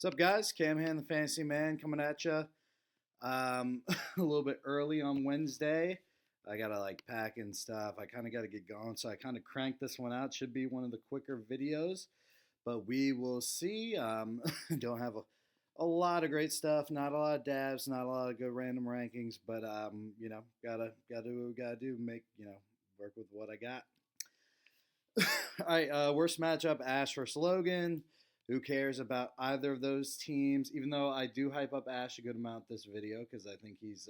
What's up, guys? Cam Han, the Fantasy Man, coming at you. A little bit early on Wednesday. I gotta pack and stuff. I kind of gotta get going, so I kind of cranked this one out. Should be one of the quicker videos, but we will see. Don't have a lot of great stuff. Not a lot of dabs. Not a lot of good random rankings. But gotta do what we gotta do. Make work with what I got. All right, worst matchup: Ash versus Logan. Who cares about either of those teams? Even though I do hype up Ash a good amount this video because I think he's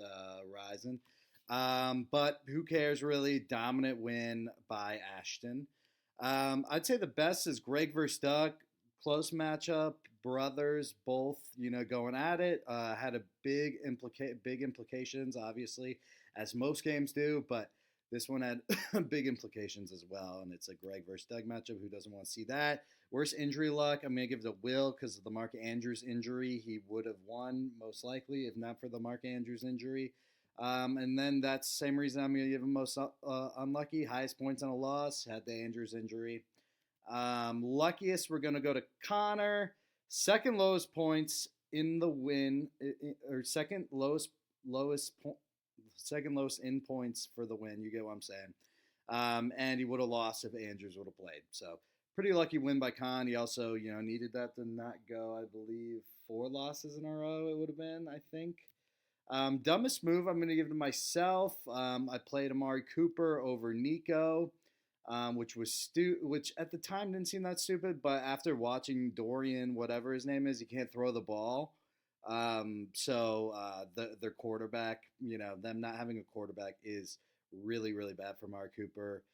rising. But who cares really? Dominant win by Ashton. I'd say the best is Greg versus Duck. Close matchup. Brothers both, going at it. Had a big implications, obviously, as most games do. But this one had big implications as well, and it's a Greg versus Doug matchup. Who doesn't want to see that? Worst injury luck, I'm going to give it to Will because of the Mark Andrews injury. He would have won, most likely, if not for the Mark Andrews injury. And then that's the same reason I'm going to give him most unlucky. Highest points on a loss, had the Andrews injury. Luckiest, we're going to go to Connor. Second lowest points in the win, or second lowest in points for the win. You get what I'm saying. And he would have lost if Andrews would have played. So pretty lucky win by Con. He also, needed that to not go, I believe, 4 losses in a row it would have been, I think. Dumbest move I'm going to give to myself. I played Amari Cooper over Nico, which at the time didn't seem that stupid, but after watching Dorian, whatever his name is, he can't throw the ball. Their quarterback, them not having a quarterback is really, really bad for Amari Cooper.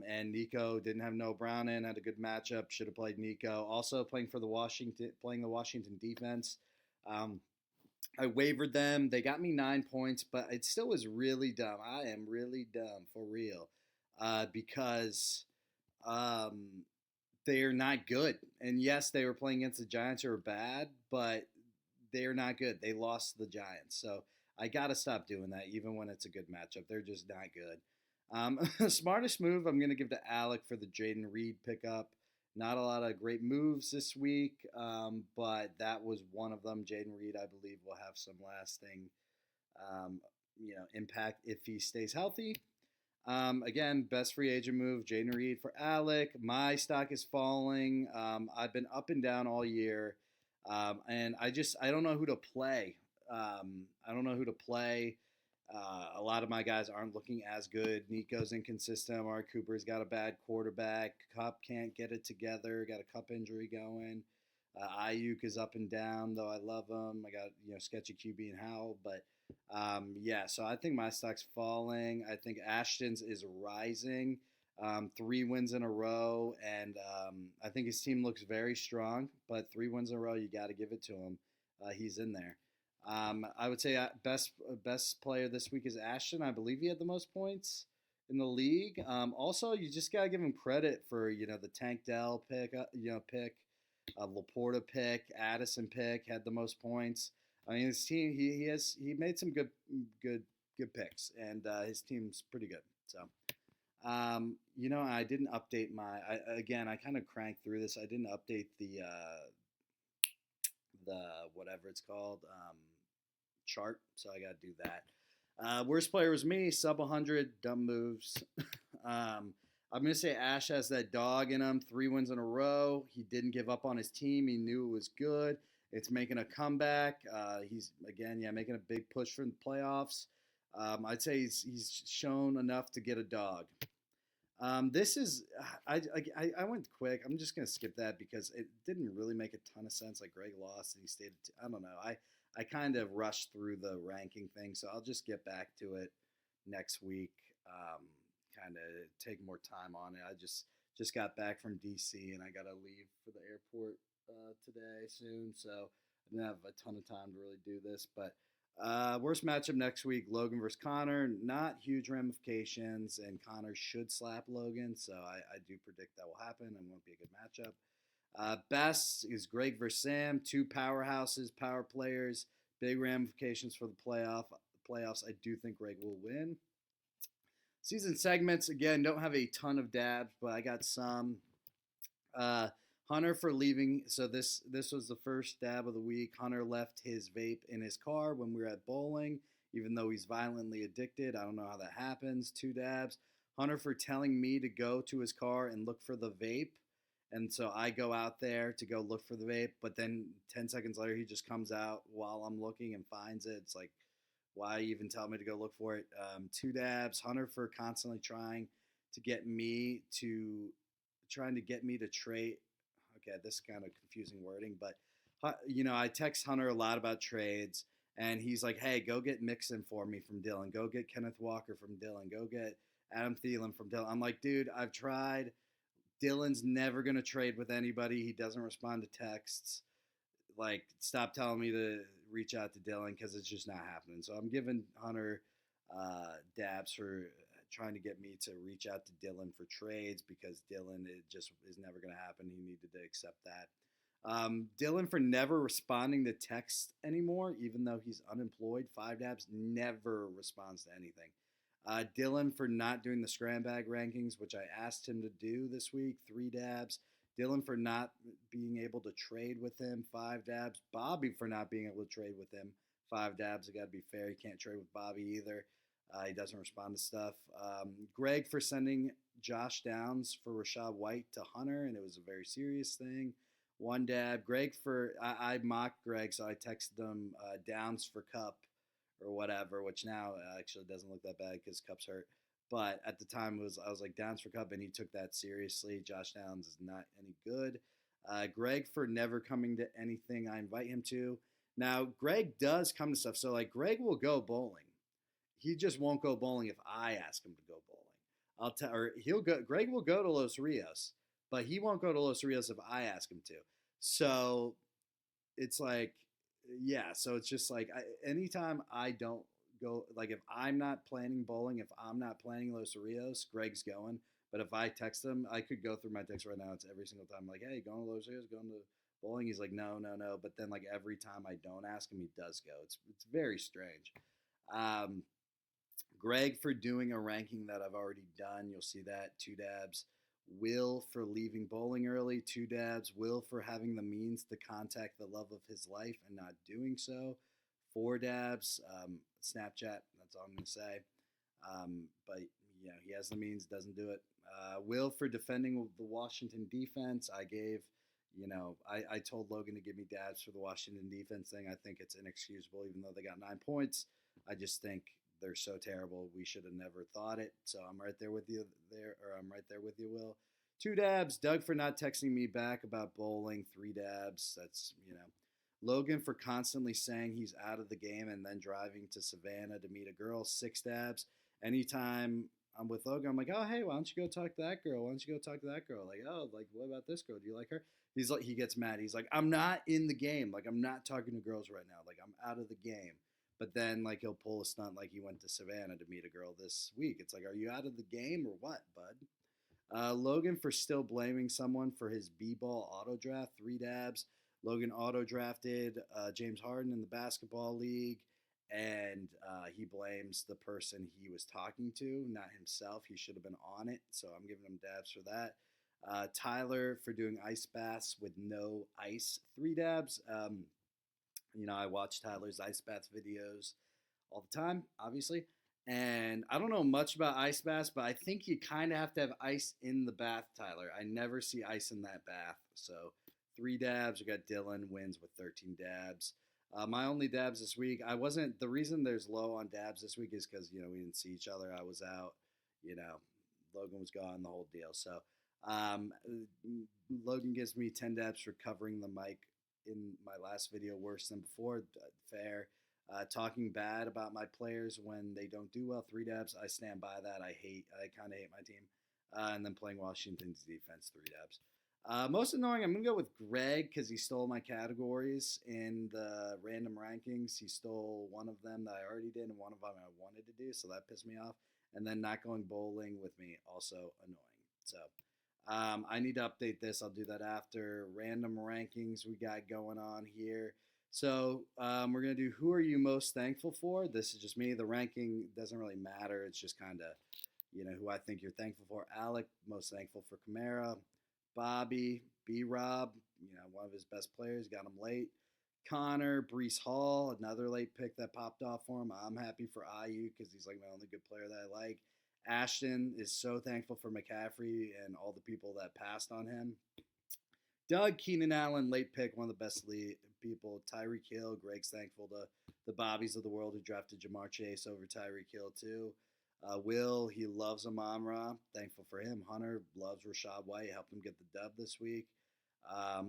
And Nico didn't have Noah Brown in, had a good matchup, should have played Nico. Also playing the Washington defense. I wavered them. They got me 9 points, but it still was really dumb. I am really dumb for real, because they are not good. And yes, they were playing against the Giants who are bad, but they are not good. They lost to the Giants, so I gotta stop doing that. Even when it's a good matchup, they're just not good. Smartest move, I'm going to give to Alec for the Jaden Reed pickup. Not a lot of great moves this week, but that was one of them. Jaden Reed, I believe, will have some lasting, impact if he stays healthy. Again, best free agent move, Jaden Reed for Alec. My stock is falling. I've been up and down all year, and I don't know who to play. A lot of my guys aren't looking as good. Nico's inconsistent. Amari Cooper's got a bad quarterback. Cup can't get it together. Got a cup injury going. Ayuk is up and down, though I love him. I got sketchy QB and Howell, but so I think my stock's falling. I think Ashton's is rising. 3 wins in a row, and I think his team looks very strong. But 3 wins in a row, you got to give it to him. He's in there. I would say best player this week is Ashton. I believe he had the most points in the league. Also, you just gotta give him credit for the Tank Dell pick, Laporta pick, Addison pick had the most points. I mean, his team he made some good picks, and his team's pretty good. So, I didn't update I kind of cranked through this. I didn't update the whatever it's called chart, so I got to do that. Worst player was me, sub 100, dumb moves. I'm going to say Ash has that dog in him, 3 wins in a row. He didn't give up on his team. He knew it was good. It's making a comeback. He's, making a big push for the playoffs. I'd say he's shown enough to get a dog. This is I went quick. I'm just gonna skip that because it didn't really make a ton of sense. Like Greg lost and he stayed. I don't know. I kind of rushed through the ranking thing, so I'll just get back to it next week. Kind of take more time on it. I just got back from DC and I gotta leave for the airport today soon, so I didn't have a ton of time to really do this. But worst matchup next week, Logan versus Connor. Not huge ramifications, and Connor should slap Logan, so I do predict that will happen and won't be a good matchup. Best is Greg versus Sam. 2 powerhouses, power players, big ramifications for the playoffs. I do think Greg will win. Season segments, again, don't have a ton of dabs, but I got some. Hunter for leaving. So this was the first dab of the week. Hunter left his vape in his car when we were at bowling, even though he's violently addicted. I don't know how that happens. 2 dabs. Hunter for telling me to go to his car and look for the vape. And so I go out there to go look for the vape, but then 10 seconds later, he just comes out while I'm looking and finds it. It's like, why even tell me to go look for it? 2 dabs. Hunter for constantly trying to get me to trade. Okay, this is kind of confusing wording, but I text Hunter a lot about trades, and he's like, "Hey, go get Mixon for me from Dylan. Go get Kenneth Walker from Dylan. Go get Adam Thielen from Dylan." I'm like, dude, I've tried. Dylan's never gonna trade with anybody. He doesn't respond to texts. Like, stop telling me to reach out to Dylan because it's just not happening. So I'm giving Hunter dabs for trying to get me to reach out to Dylan for trades because Dylan, it just is never going to happen. He needed to accept that. Dylan for never responding to text anymore, even though he's unemployed. 5 dabs, never responds to anything. Dylan for not doing the scram bag rankings, which I asked him to do this week. 3 dabs. Dylan for not being able to trade with him. 5 dabs. Bobby for not being able to trade with him. 5 dabs. I got to be fair. You can't trade with Bobby either. He doesn't respond to stuff. Greg for sending Josh Downs for Rachaad White to Hunter, and it was a very serious thing. 1 dab. Greg for I mocked Greg, so I texted him Downs for Cup or whatever, which now actually doesn't look that bad because Cup's hurt. But at the time, I was like Downs for Cup, and he took that seriously. Josh Downs is not any good. Greg for never coming to anything I invite him to. Now, Greg does come to stuff. So, like, Greg will go bowling. He just won't go bowling if I ask him to go bowling. Or he'll go. Greg will go to Los Rios, but he won't go to Los Rios if I ask him to. So it's like, yeah. So it's just like anytime I don't go, like if I'm not planning bowling, if I'm not planning Los Rios, Greg's going. But if I text him, I could go through my text right now. It's every single time like, hey, going to Los Rios, going to bowling. He's like, no, no, no. But then like every time I don't ask him, he does go. It's very strange. Greg for doing a ranking that I've already done. You'll see that. 2 dabs. Will for leaving bowling early. 2 dabs. Will for having the means to contact the love of his life and not doing so. 4 dabs. Snapchat. That's all I'm going to say. But, he has the means, doesn't do it. Will for defending the Washington defense. I told Logan to give me dabs for the Washington defense thing. I think it's inexcusable, even though they got 9 points. I just think they're so terrible. We should have never thought it. So I'm right there with you I'm right there with you, Will. 2 dabs. Doug for not texting me back about bowling. 3 dabs. That's, Logan for constantly saying he's out of the game and then driving to Savannah to meet a girl. 6 dabs. Anytime I'm with Logan, I'm like, oh, hey, why don't you go talk to that girl? Why don't you go talk to that girl? Like, oh, like, what about this girl? Do you like her? He's like, he gets mad. He's like, I'm not in the game. Like, I'm not talking to girls right now. Like, I'm out of the game. But then, like, he'll pull a stunt like he went to Savannah to meet a girl this week. It's like, are you out of the game or what, bud? Logan for still blaming someone for his B-ball auto draft. 3 dabs. Logan auto drafted James Harden in the basketball league, and he blames the person he was talking to, not himself. He should have been on it, so I'm giving him dabs for that. Tyler for doing ice baths with no ice. 3 dabs. I watch Tyler's ice bath videos all the time, obviously. And I don't know much about ice baths, but I think you kind of have to have ice in the bath, Tyler. I never see ice in that bath. So 3 dabs. We got Dylan wins with 13 dabs. My only dabs this week, the reason there's low on dabs this week is because, we didn't see each other. I was out, Logan was gone, the whole deal. So Logan gives me 10 dabs for covering the mic in my last video worse than before. Fair. Talking bad about my players when they don't do well. 3 dabs. I stand by that. I kind of hate my team. And then playing Washington's defense. 3 dabs. Most annoying, I'm going to go with Greg because he stole my categories in the random rankings. He stole one of them that I already did and one of them I wanted to do, so that pissed me off. And then not going bowling with me, also annoying. So I need to update this. I'll do that after. Random rankings we got going on here. So we're going to do who are you most thankful for? This is just me. The ranking doesn't really matter. It's just kind of, who I think you're thankful for. Alec, most thankful for Kamara. Bobby, B-Rob, one of his best players, got him late. Connor, Brees Hall, another late pick that popped off for him. I'm happy for IU because he's like my only good player that I like. Ashton is so thankful for McCaffrey and all the people that passed on him. Doug Keenan Allen, late pick, one of the best people. Tyreek Hill, Greg's thankful to the Bobbies of the world who drafted Jamar Chase over Tyreek Hill too. Will, he loves Amon-Ra, thankful for him. Hunter loves Rachaad White, helped him get the dub this week.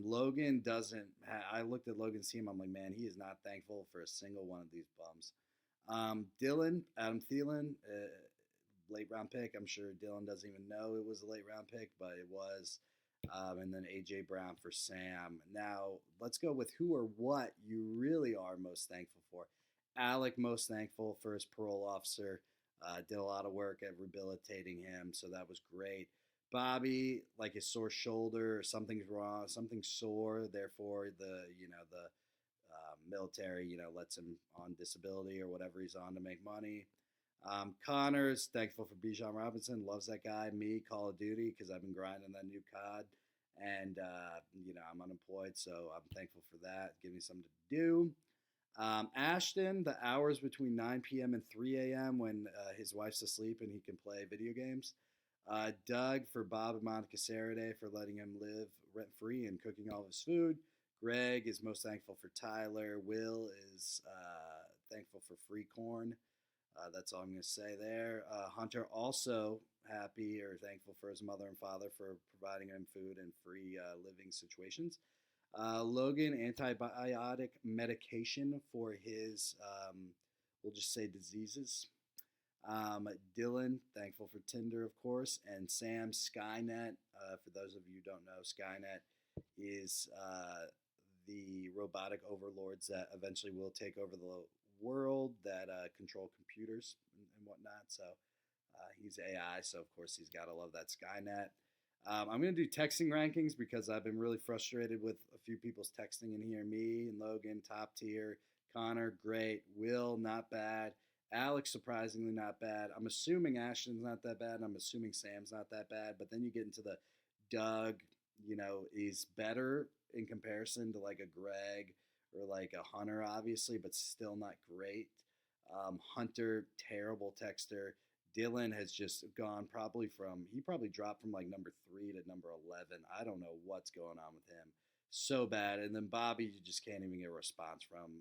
Logan doesn't. I looked at Logan's team. I'm like, man, he is not thankful for a single one of these bums. Dylan, Adam Thielen, late round pick. I'm sure Dylan doesn't even know it was a late round pick, but it was. And then AJ Brown for Sam. Now let's go with who or what you really are most thankful for. Alec, most thankful for his parole officer. Did a lot of work at rehabilitating him, so that was great. Bobby, like his sore shoulder, something's wrong, something's sore. Therefore, the military, lets him on disability or whatever he's on to make money. Connor's thankful for Bijan Robinson, loves that guy. Me, Call of Duty, because I've been grinding that new COD, and I'm unemployed, so I'm thankful for that. Give me something to do. Ashton, the hours between 9 p.m. and 3 a.m. when his wife's asleep and he can play video games. Doug for Bob and Monica Saraday for letting him live rent-free and cooking all of his food. Greg is most thankful for Tyler. Will is thankful for free corn. That's all I'm going to say there. Hunter also happy or thankful for his mother and father for providing him food and free living situations. Logan, antibiotic medication for his, we'll just say diseases. Dylan, thankful for Tinder, of course. And Sam, Skynet. For those of you who don't know, Skynet is the robotic overlords that eventually will take over the world that control computers and whatnot. So he's AI, so of course he's got to love that Skynet. I'm going to do texting rankings because I've been really frustrated with a few people's texting in here. Me and Logan, top tier. Connor, great. Will, not bad. Alex, surprisingly not bad. I'm assuming Ashton's not that bad. I'm assuming Sam's not that bad. But then you get into the Doug, is better in comparison to like a Greg or like a Hunter, obviously, but still not great. Hunter, terrible texter. Dylan has just gone he probably dropped from like number 3 to number 11. I don't know what's going on with him. So bad. And then Bobby, you just can't even get a response from,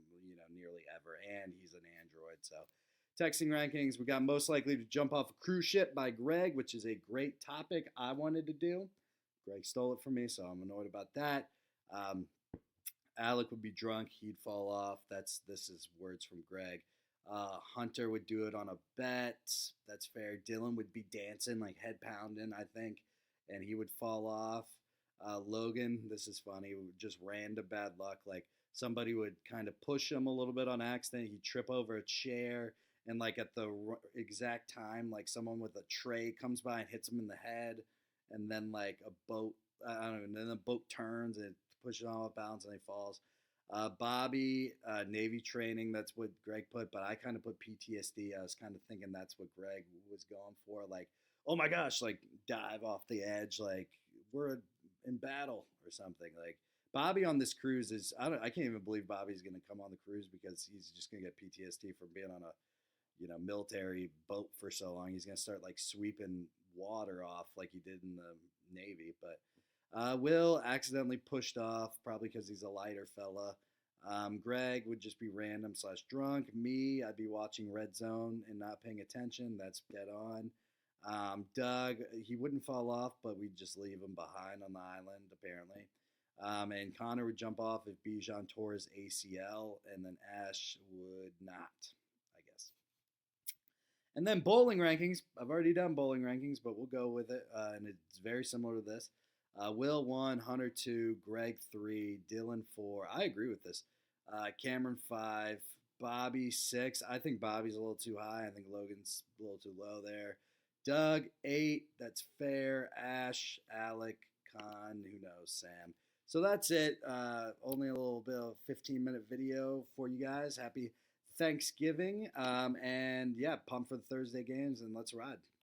nearly ever. And he's an Android. So texting rankings, we got most likely to jump off a cruise ship by Greg, which is a great topic I wanted to do. Greg stole it from me, so I'm annoyed about that. Alec would be drunk. He'd fall off. This is words from Greg. Hunter would do it on a bet. That's fair. Dylan would be dancing, like head pounding, I think, and he would fall off. Logan, this is funny, just random bad luck. Like somebody would kind of push him a little bit on accident. He'd trip over a chair, and like at the exact time, like someone with a tray comes by and hits him in the head, and then like a boat, I don't know, and then the boat turns and it pushes him off balance and he falls. Bobby, Navy training, that's what Greg put, but I kind of put PTSD. I was kind of thinking that's what Greg was going for. Like, oh my gosh, like dive off the edge, like we're in battle or something. Like Bobby on this cruise is, I can't even believe Bobby's going to come on the cruise because he's just going to get PTSD from being on a, military boat for so long. He's going to start like sweeping water off like he did in the Navy, but Will accidentally pushed off, probably because he's a lighter fella. Greg would just be random / drunk. Me, I'd be watching Red Zone and not paying attention. That's dead on. Doug, he wouldn't fall off, but we'd just leave him behind on the island, apparently. And Connor would jump off if Bijan tore his ACL, and then Ash would not, I guess. And then bowling rankings. I've already done bowling rankings, but we'll go with it. And it's very similar to this. Will 1, Hunter 2, Greg 3, Dylan 4. I agree with this. Cameron 5, Bobby 6. I think Bobby's a little too high. I think Logan's a little too low there. Doug 8. That's fair. Ash, Alec, Con, who knows, Sam. So that's it. Only a little bit of a 15-minute video for you guys. Happy Thanksgiving. And yeah, pumped for the Thursday games, and let's ride.